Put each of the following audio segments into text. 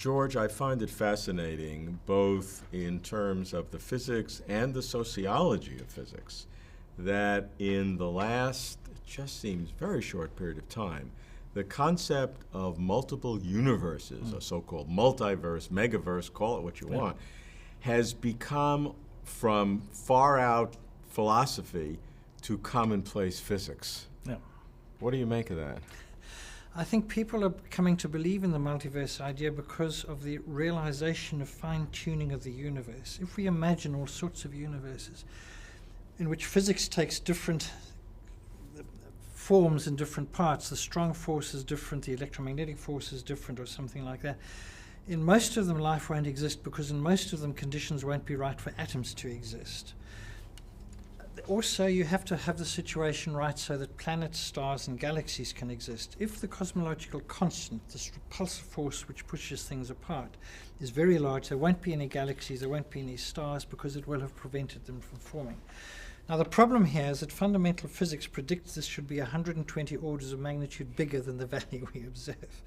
George, I find it fascinating, both in terms of the physics and the sociology of physics, that in the last, it just seems very short period of time, the concept of multiple universes, a so-called multiverse, megaverse, call it what you want, has become from far out philosophy to commonplace physics. Yeah. What do you make of that? I think people are coming to believe in the multiverse idea because of the realization of fine-tuning of the universe. If we imagine all sorts of universes in which physics takes different forms in different parts, the strong force is different, the electromagnetic force is different, or something like that. In most of them, life won't exist because in most of them, conditions won't be right for atoms to exist. Also, you have to have the situation right so that planets, stars, and galaxies can exist. If the cosmological constant, this repulsive force which pushes things apart, is very large, there won't be any galaxies, there won't be any stars because it will have prevented them from forming. Now, the problem here is that fundamental physics predicts this should be 120 orders of magnitude bigger than the value we observe.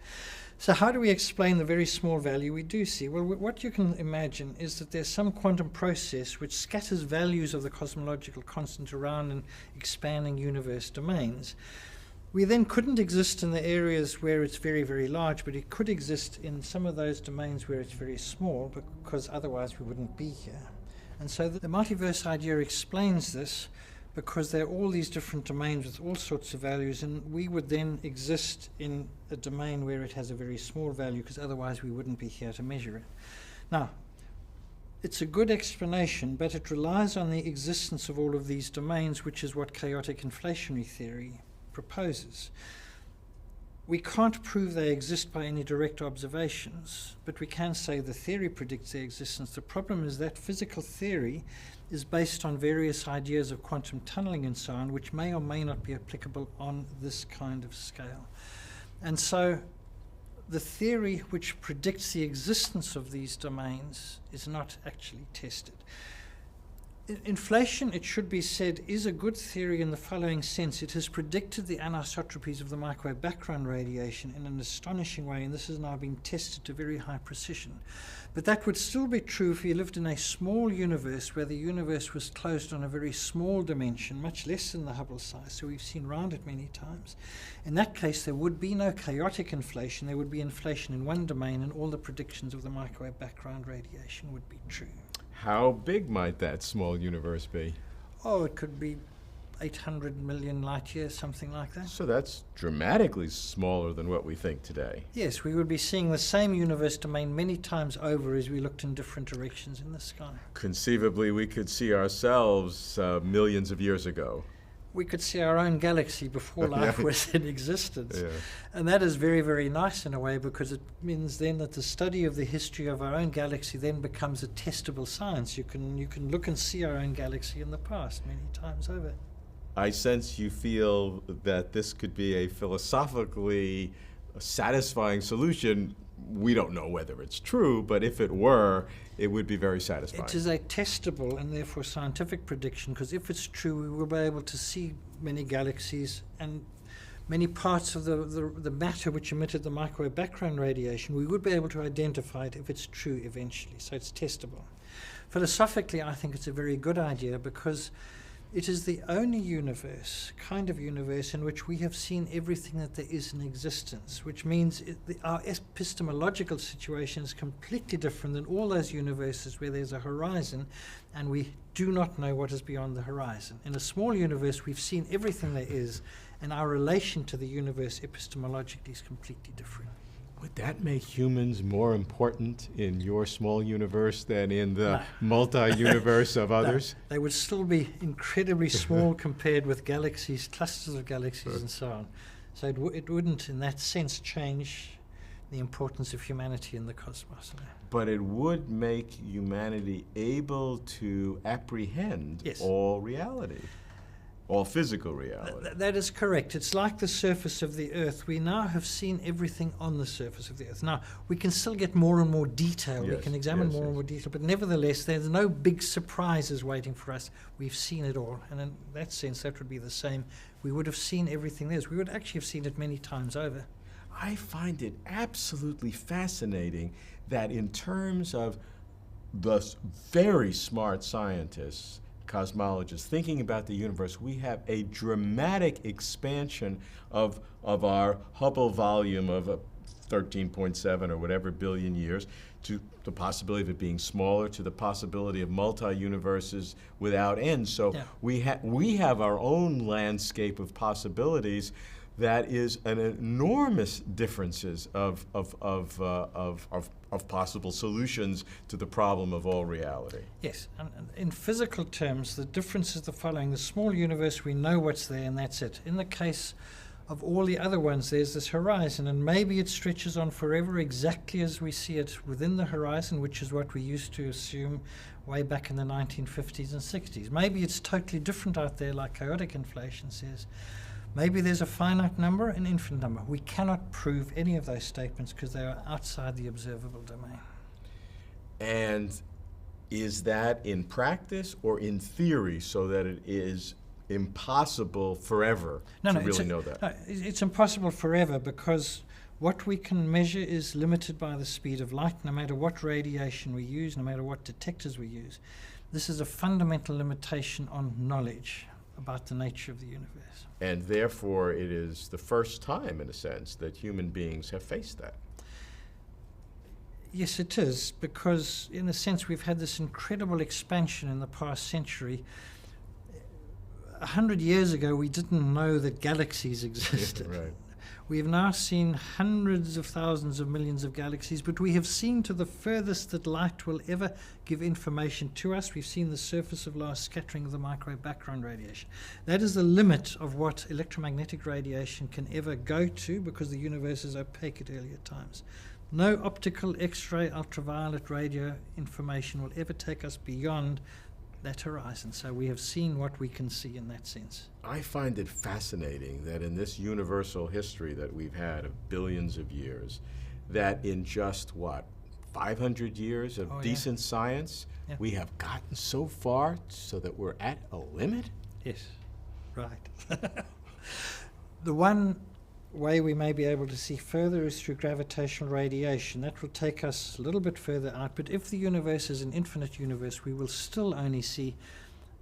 So how do we explain the very small value we do see? Well, what you can imagine is that there's some quantum process which scatters values of the cosmological constant around in expanding universe domains. We then couldn't exist in the areas where it's very, very large, but it could exist in some of those domains where it's very small, because otherwise we wouldn't be here. And so the multiverse idea explains this, because there are all these different domains with all sorts of values, and we would then exist in a domain where it has a very small value, because otherwise we wouldn't be here to measure it. Now, it's a good explanation, but it relies on the existence of all of these domains, which is what chaotic inflationary theory proposes. We can't prove they exist by any direct observations, but we can say the theory predicts their existence. The problem is that physical theory is based on various ideas of quantum tunneling and so on, which may or may not be applicable on this kind of scale. And so the theory which predicts the existence of these domains is not actually tested. Inflation, it should be said, is a good theory in the following sense. It has predicted the anisotropies of the microwave background radiation in an astonishing way, and this has now been tested to very high precision. But that would still be true if you lived in a small universe where the universe was closed on a very small dimension, much less than the Hubble size, so we've seen round it many times. In that case, there would be no chaotic inflation. There would be inflation in one domain, and all the predictions of the microwave background radiation would be true. How big might that small universe be? Oh, it could be 800 million light years, something like that. So that's dramatically smaller than what we think today. Yes, we would be seeing the same universe domain many times over as we looked in different directions in the sky. Conceivably, we could see ourselves millions of years ago. We could see our own galaxy before life was in existence. Yeah. And that is very, very nice in a way, because it means then that the study of the history of our own galaxy then becomes a testable science. You can look and see our own galaxy in the past many times over. I sense you feel that this could be a philosophically satisfying solution. We don't know whether it's true, but if it were, it would be very satisfying. It is a testable and therefore scientific prediction, because if it's true, we will be able to see many galaxies and many parts of the matter which emitted the microwave background radiation. We would be able to identify it if it's true eventually, so it's testable. Philosophically, I think it's a very good idea, because it is the only kind of universe, in which we have seen everything that there is in existence, which means our epistemological situation is completely different than all those universes where there's a horizon and we do not know what is beyond the horizon. In a small universe, we've seen everything there is, and our relation to the universe epistemologically is completely different. Would that make humans more important in your small universe than in the multi-universe of others? No, they would still be incredibly small compared with galaxies, clusters of galaxies, and so on. So it wouldn't, in that sense, change the importance of humanity in the cosmos. But it would make humanity able to apprehend Yes. all reality. All physical reality. That is correct. It's like the surface of the Earth. We now have seen everything on the surface of the Earth. Now, we can still get more and more detail. Yes, We can examine yes, more and more detail. But nevertheless, there's no big surprises waiting for us. We've seen it all. And in that sense, that would be the same. We would have seen everything there. We would actually have seen it many times over. I find it absolutely fascinating that in terms of the very smart scientists, cosmologists, thinking about the universe, we have a dramatic expansion of our Hubble volume of 13.7 or whatever billion years, to the possibility of it being smaller, to the possibility of multi-universes without end. So Yeah. we have our own landscape of possibilities that is an enormous differences of possible solutions to the problem of all reality. Yes, and in physical terms, the difference is the following. The small universe, we know what's there and that's it. In the case of all the other ones, there's this horizon, and maybe it stretches on forever exactly as we see it within the horizon, which is what we used to assume way back in the 1950s and 60s. Maybe it's totally different out there, like chaotic inflation says. Maybe there's a finite number, an infinite number. We cannot prove any of those statements because they are outside the observable domain. And is that in practice or in theory, so that it is impossible forever to really know that? No, it's impossible forever, because what we can measure is limited by the speed of light, no matter what radiation we use, no matter what detectors we use. This is a fundamental limitation on knowledge about the nature of the universe. And therefore, it is the first time, in a sense, that human beings have faced that. Yes, it is, because in a sense we've had this incredible expansion in the past century. 100 years ago, we didn't know that galaxies existed. Right. We have now seen hundreds of thousands of millions of galaxies, but we have seen to the furthest that light will ever give information to us. We've seen the surface of last scattering of the microwave background radiation. That is the limit of what electromagnetic radiation can ever go to, because the universe is opaque at earlier times. No optical, X-ray, ultraviolet, radio information will ever take us beyond that horizon. So we have seen what we can see in that sense. I find it fascinating that in this universal history that we've had of billions of years, that in just, 500 years of decent science, we have gotten so far so that we're at a limit? Yes, right. The one way we may be able to see further is through gravitational radiation. That will take us a little bit further out, but if the universe is an infinite universe, we will still only see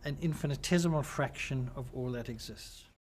an infinitesimal fraction of all that exists.